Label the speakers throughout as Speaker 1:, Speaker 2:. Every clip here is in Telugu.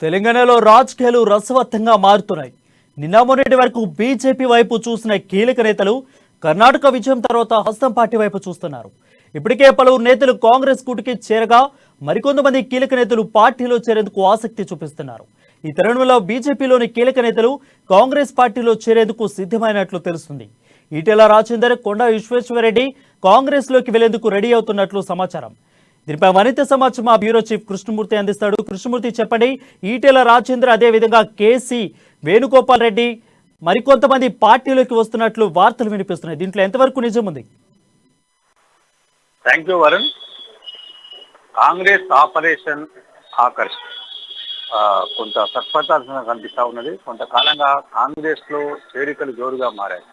Speaker 1: తెలంగాణలో రాజకీయాలు రసవత్తంగా మారుతున్నాయి. నిన్న మొన్నటి వరకు బీజేపీ వైపు చూసిన కీలక నేతలు కర్ణాటక విజయం తర్వాత హస్తం పార్టీ వైపు చూస్తున్నారు. ఇప్పటికే పలువురు నేతలు కాంగ్రెస్ కూటికి చేరగా మరికొంతమంది కీలక నేతలు పార్టీలో చేరేందుకు ఆసక్తి చూపిస్తున్నారు. ఈ తరుణంలో బీజేపీలోని కీలక నేతలు కాంగ్రెస్ పార్టీలో చేరేందుకు సిద్ధమైనట్లు తెలుస్తుంది. ఈటెల రాజేందర్, కొండా విశ్వేశ్వరరెడ్డి కాంగ్రెస్ లోకి వెళ్లేందుకు రెడీ అవుతున్నట్లు సమాచారం. దీనిపై మరింత సమాచారం మా బ్యూరో చీఫ్ కృష్ణమూర్తి అందిస్తాడు. కృష్ణమూర్తి, చెప్పండి. ఈటెల రాజేందర్, అదేవిధంగా కేసీ వేణుగోపాల్ రెడ్డి మరికొంతమంది పార్టీలోకి వస్తున్నట్లు వార్తలు వినిపిస్తున్నాయి. దీంట్లో ఎంతవరకు నిజం ఉంది?
Speaker 2: Thank you Varun. Congress operation Akarsh కొంత సత్ఫలితాలుగా కనిపిస్తా ఉన్నది. కొంతకాలంగా కాంగ్రెస్ లో చేరికలు జోరుగా మారాయి.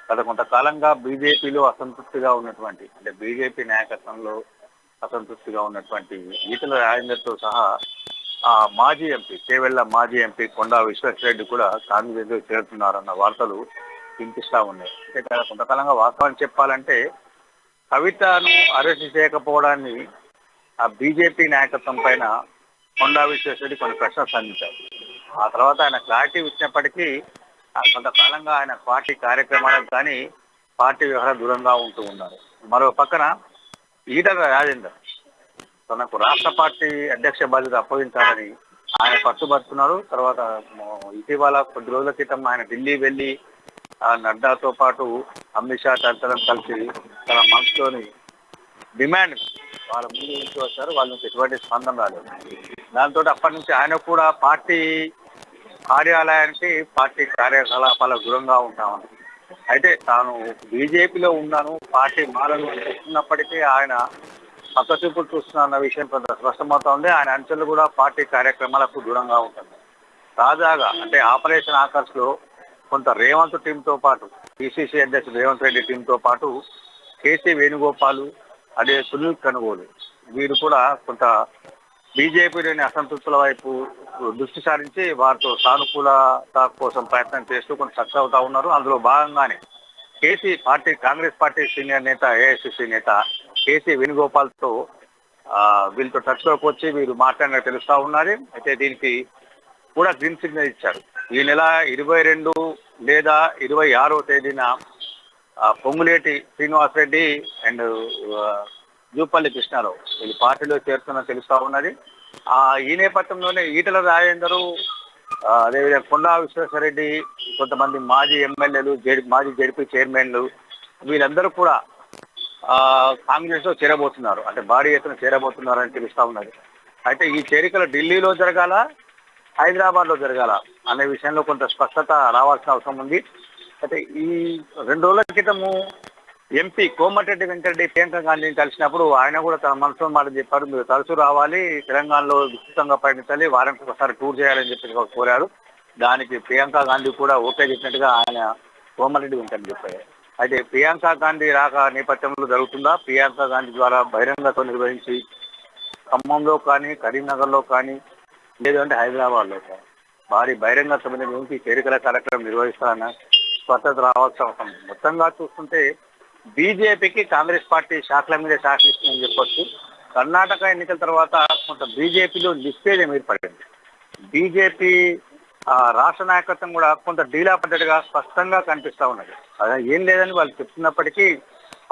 Speaker 2: గత కొంతకాలంగా బీజేపీలో అసంతృప్తిగా ఉన్నటువంటి, అంటే బీజేపీ నాయకత్వంలో అసంతృప్తిగా ఉన్నటువంటి ఈటెల రాజేందర్తో సహా మాజీ ఎంపీ చేవెళ్ల మాజీ ఎంపీ కొండా విశ్వేశ్వరరెడ్డి కూడా కాంగ్రెస్ లో చేరుతున్నారన్న వార్తలు వినిపిస్తా ఉన్నాయి. అంటే కొంతకాలంగా వాస్తవాన్ని చెప్పాలంటే కవితను అరెస్ట్ చేయకపోవడాన్ని ఆ బీజేపీ నాయకత్వం పైన కొండా విశ్వేశ్వరరెడ్డి కొన్ని ప్రశ్నలు సంధించారు. ఆ తర్వాత ఆయన క్లారిటీ ఇచ్చినప్పటికీ కొంతకాలంగా ఆయన పార్టీ కార్యక్రమాలకు కానీ పార్టీ వ్యవహార దూరంగా ఉంటూ ఉన్నారు. మరో పక్కన ఈటెల రాజేందర్ తనకు రాష్ట్ర పార్టీ అధ్యక్ష బాధ్యత అప్పగించాలని ఆయన పట్టుబడుతున్నారు. తర్వాత ఇటీవల కొద్ది రోజుల క్రితం ఆయన ఢిల్లీ వెళ్ళి నడ్డాతో పాటు అమిత్ షా తదితరులను కలిసి తన మనసులోని డిమాండ్ వాళ్ళ ముందు నుంచి వచ్చారు. వాళ్ళ నుంచి ఎటువంటి స్పందన రాలేదు. దాంతో అప్పటి నుంచి ఆయన కూడా పార్టీ కార్యాలయానికి, పార్టీ కార్యకలాపాలకు దూరంగా ఉంటామని, అయితే తాను బీజేపీలో ఉన్నాను, పార్టీ మారను చెప్తున్నప్పటికీ ఆయన పక్కచూపులు చూస్తున్న విషయం కొంత స్పష్టమవుతా ఉంది. ఆయన అంచెలు కూడా పార్టీ కార్యక్రమాలకు దూరంగా ఉంటుంది. తాజాగా అంటే ఆపరేషన్ ఆకర్ష్ లో కొంత రేవంత్ టీంతో పాటు, పిసిసి అధ్యక్షుడు రేవంత్ రెడ్డి టీంతో పాటు కేసీ వేణుగోపాల్, అదే సునీల్ కనుగోలు, వీరు కూడా కొంత బీజేపీలోని అసంతృప్తుల వైపు దృష్టి సారించి వారితో సానుకూలత కోసం ప్రయత్నం చేస్తూ కొంత సక్సెస్ అవుతా ఉన్నారు. అందులో భాగంగానే కాంగ్రెస్ పార్టీ సీనియర్ నేత, ఏఐసిసి నేత కేసీ వేణుగోపాల్తో వీళ్ళతో టచ్ లోకి వచ్చి వీరు మాట్లాడినట్టు తెలుస్తా ఉన్నది. అయితే దీనికి కూడా గ్రీన్ సిగ్నల్ ఇచ్చారు. ఈ నెల 22 లేదా 26వ తేదీన పొంగులేటి శ్రీనివాసరెడ్డి అండ్ జూపల్లి కృష్ణారావు వీళ్ళు పార్టీలో చేరుతున్నట్టు తెలుస్తా ఉన్నది. ఈ నేపథ్యంలోనే ఈటెల రాజేందర్, అదేవిధంగా కొండా విశ్వేశ్వరరెడ్డి, కొంతమంది మాజీ ఎమ్మెల్యేలు, మాజీ జడ్పీ చైర్మన్లు, వీళ్ళందరూ కూడా కాంగ్రెస్ లో చేరబోతున్నారు. అంటే భారీ ఎత్తున చేరబోతున్నారని తెలుస్తా ఉన్నది. అయితే ఈ చేరికలు ఢిల్లీలో జరగాల, హైదరాబాద్ లో జరగాల అనే విషయంలో కొంత స్పష్టత రావాల్సిన అవసరం ఉంది. అయితే ఈ 2 రోజుల క్రితము ఎంపీ కోమటిరెడ్డి వెంకటరెడ్డి ప్రియాంక గాంధీని కలిసినప్పుడు ఆయన కూడా తన మనసులో మాట చెప్పారు. మీరు తరచూ రావాలి, తెలంగాణలో విస్తృతంగా పర్యటించాలి, వారానికి ఒకసారి టూర్ చేయాలని చెప్పి కోరారు. దానికి ప్రియాంక గాంధీ కూడా ఓకే చెప్పినట్టుగా ఆయన కోమటిరెడ్డి వెంకటరెడ్డి చెప్పారు. అయితే ప్రియాంక గాంధీ రాక నేపథ్యంలో జరుగుతుందా, ప్రియాంక గాంధీ ద్వారా బహిరంగతో నిర్వహించి ఖమ్మంలో కానీ, కరీంనగర్లో కానీ, లేదంటే హైదరాబాద్ లో కానీ భారీ బహిరంగ సభ నిర్వహించి చేరికల కార్యక్రమం నిర్వహిస్తారన్న స్పష్టత రావాల్సిన అవసరం. మొత్తంగా చూస్తుంటే బీజేపీకి కాంగ్రెస్ పార్టీ శాఖల మీద శాఖలు ఇస్తుందని చెప్పొచ్చు. కర్ణాటక ఎన్నికల తర్వాత కొంత బీజేపీలో నిస్తేజం ఏర్పడింది. బీజేపీ రాష్ట్ర నాయకత్వం కూడా కొంత డీలా పడ్డట్టుగా స్పష్టంగా కనిపిస్తా ఉన్నది. అదే ఏం లేదని వాళ్ళు చెప్తున్నప్పటికీ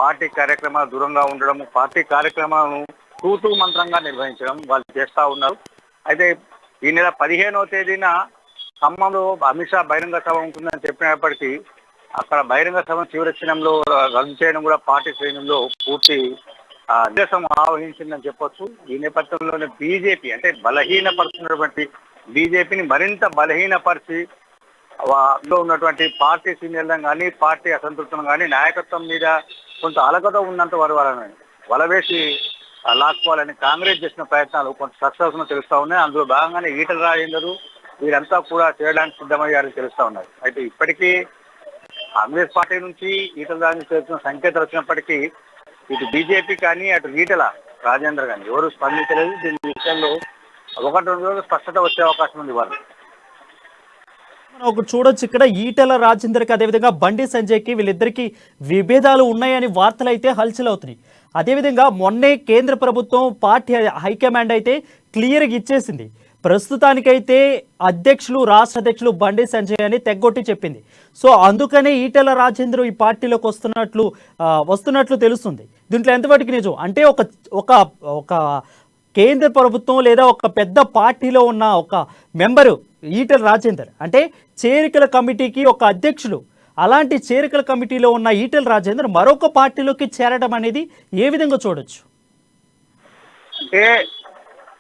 Speaker 2: పార్టీ కార్యక్రమాలు దూరంగా ఉండడం, పార్టీ కార్యక్రమాలను తూతూ మంత్రంగా నిర్వహించడం వాళ్ళు చేస్తా ఉన్నారు. అయితే ఈ నెల 15వ తేదీన ఖమ్మంలో అమిత్ షా బహిరంగ సభ ఉంటుందని చెప్పినప్పటికీ అక్కడ బహిరంగ సభ చివరి క్షణంలో రద్దు చేయడం కూడా పార్టీ శ్రేణుల్లో పూర్తి ఉద్దేశం ఆవహించిందని చెప్పొచ్చు. ఈ నేపథ్యంలోనే బీజేపీ అంటే బలహీనపరుస్తున్నటువంటి బీజేపీని మరింత బలహీనపరిచి లో ఉన్నటువంటి పార్టీ సీనియర్లను కానీ, పార్టీ అసంతృప్తులను కానీ నాయకత్వం మీద కొంత అలకతో ఉన్నంత వాళ్ళని వలవేసి లాక్కోవాలని కాంగ్రెస్ చేసిన ప్రయత్నాలు కొంత సక్సెస్ తెలుస్తా ఉన్నాయి. అందులో భాగంగానే ఈటెల రాజేందర్ వీరంతా కూడా చేయడానికి సిద్ధమయ్యారని తెలుస్తా ఉన్నారు. అయితే ఇప్పటికీ కాంగ్రెస్ పార్టీ నుంచి ఈటెల రాజేందర్ చేస్తున్న సంకేతాలు వచ్చినప్పటికీ ఇటు బీజేపీ కానీ, అటు ఈటెల రాజేందర్ కానీ ఎవరు స్పందించలేదు. దీని విషయంలో 1-2 రోజులు స్పష్టత వచ్చే అవకాశం ఉంది. వాళ్ళు
Speaker 1: మనం ఒక చూడొచ్చు, ఇక్కడ ఈటెల రాజేందర్కి అదేవిధంగా బండి సంజయ్కి వీళ్ళిద్దరికీ విభేదాలు ఉన్నాయని వార్తలు అయితే హల్చల్ అవుతున్నాయి. అదేవిధంగా మొన్నే కేంద్ర ప్రభుత్వం పార్టీ హైకమాండ్ అయితే క్లియర్గా ఇచ్చేసింది. ప్రస్తుతానికైతే అధ్యక్షులు రాష్ట్ర అధ్యక్షులు బండి సంజయ్ అని తెగ్గొట్టి చెప్పింది. సో అందుకనే ఈటెల రాజేందర్ ఈ పార్టీలోకి వస్తున్నట్లు తెలుస్తుంది. దీంట్లో ఎంతవరకు నిజం అంటే ఒక ఒక ఒక కేంద్ర ప్రభుత్వం లేదా ఒక పెద్ద పార్టీలో ఉన్న ఒక మెంబరు ఈటెల రాజేందర్ అంటే చేరికల కమిటీకి ఒక అధ్యక్షుడు, అలాంటి చేరికల కమిటీలో ఉన్న ఈటెల రాజేందర్ మరొక పార్టీలోకి చేరడం అనేది ఏ విధంగా చూడొచ్చు?
Speaker 2: అంటే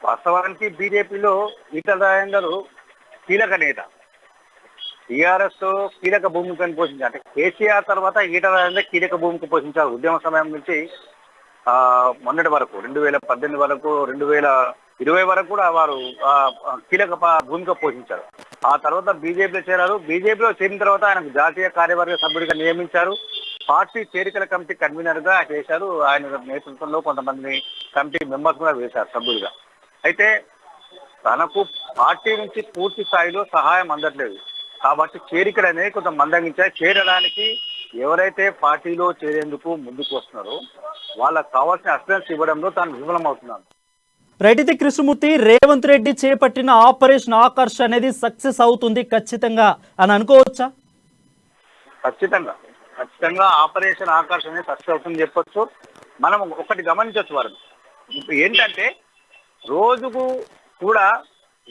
Speaker 2: వాస్తవానికి బీజేపీలో ఈటెల రాజేందర్ కీలక నేత, టీఆర్ఎస్ కీలక భూమికను పోషించారు. అంటే కేసీఆర్ తర్వాత ఈటెల రాజేందర్ కీలక భూమిక పోషించారు. ఉద్యమ సమయం నుంచి మొన్నటి వరకు 2018 వరకు 2020 వరకు కూడా వారు కీలక భూమిక పోషించారు. ఆ తర్వాత బీజేపీలో చేరారు. బీజేపీలో చేరిన తర్వాత ఆయనకు జాతీయ కార్యవర్గ సభ్యుడిగా నియమించారు. పార్టీ చేరికల కమిటీ కన్వీనర్ గా చేశారు. ఆయన నేతృత్వంలో కొంతమంది కమిటీ మెంబర్స్ కూడా వేశారు సభ్యులుగా. అయితే తనకు పార్టీ నుంచి పూర్తి స్థాయిలో సహాయం అందట్లేదు కాబట్టి చేరికలు అనేవి కొంత మందగించాయి. చేరడానికి ఎవరైతే పార్టీలో చేరేందుకు ముందుకు వస్తున్నారో వాళ్ళకు కావాల్సిన అసిస్టెన్స్ ఇవ్వడంలో తాను విఫలమవుతున్నాను.
Speaker 1: రైట్. అయితే కృష్ణమూర్తి, రేవంత్ రెడ్డి చేపట్టిన ఆపరేషన్ ఆకర్ష్ అనేది సక్సెస్ అవుతుంది ఖచ్చితంగా అని అనుకోవచ్చా?
Speaker 2: ఖచ్చితంగా ఆపరేషన్ ఆకర్ష్ అనేది సక్సెస్ అవుతుంది చెప్పొచ్చు. మనం ఒకటి గమనించవచ్చు వారు ఏంటంటే రోజుకు కూడా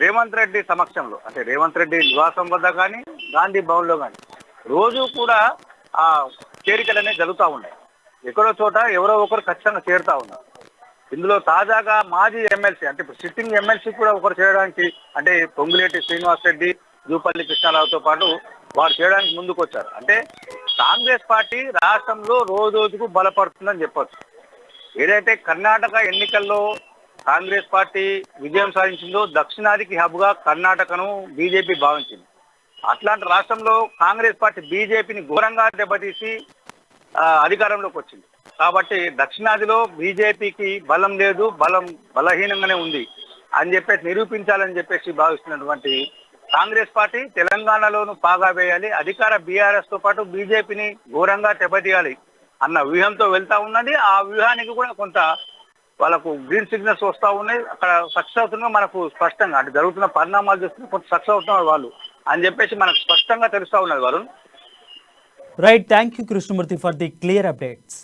Speaker 2: రేవంత్ రెడ్డి సమక్షంలో అంటే రేవంత్ రెడ్డి నివాసం వద్ద కానీ గాంధీ భవన్ లో కానీ రోజు కూడా ఆ చేరికలనే జరుగుతూ ఉన్నాయి. ఎక్కడో చోట ఎవరో ఒకరు ఖచ్చితంగా చేరుతా ఉన్నారు. ఇందులో తాజాగా మాజీ ఎమ్మెల్సీ అంటే ఇప్పుడు సిట్టింగ్ ఎమ్మెల్సీ కూడా ఒకరు చేయడానికి అంటే పొంగులేటి శ్రీనివాస్ రెడ్డి, జూపల్లి కృష్ణారావుతో పాటు వారు చేయడానికి ముందుకు వచ్చారు. అంటే కాంగ్రెస్ పార్టీ రాష్ట్రంలో రోజుకు బలపడుతుందని చెప్పొచ్చు. ఏదైతే కర్ణాటక ఎన్నికల్లో కాంగ్రెస్ పార్టీ విజయం సాధించిందో దక్షిణాదికి హబ్గా కర్ణాటకను బీజేపీ భావించింది. అట్లాంటి రాష్ట్రంలో కాంగ్రెస్ పార్టీ బీజేపీని ఘోరంగా దెబ్బతీసి అధికారంలోకి వచ్చింది. కాబట్టి దక్షిణాదిలో బీజేపీకి బలం లేదు, బలహీనంగానే ఉంది అని చెప్పేసి నిరూపించాలని చెప్పేసి భావిస్తున్నటువంటి కాంగ్రెస్ పార్టీ తెలంగాణలోనూ పాగా వేయాలి, అధికార బీఆర్ఎస్ తో పాటు బీజేపీని ఘోరంగా దెబ్బతీయాలి అన్న వ్యూహంతో వెళ్తా ఉన్నది. ఆ వ్యూహానికి కూడా కొంత వాళ్ళకు గ్రీన్ సిగ్నల్స్ వస్తూ ఉన్నాయి. అక్కడ సక్సెస్ అవుతున్నా మనకు స్పష్టంగా అంటే జరుగుతున్న పరిణామాలు చూస్తున్నా కొంత సక్సెస్ అవుతున్నారు వాళ్ళు అని చెప్పేసి మనకు స్పష్టంగా తెలుస్తూ ఉన్నది Varun.
Speaker 1: Right. Thank you Krishnamurthy for the clear updates.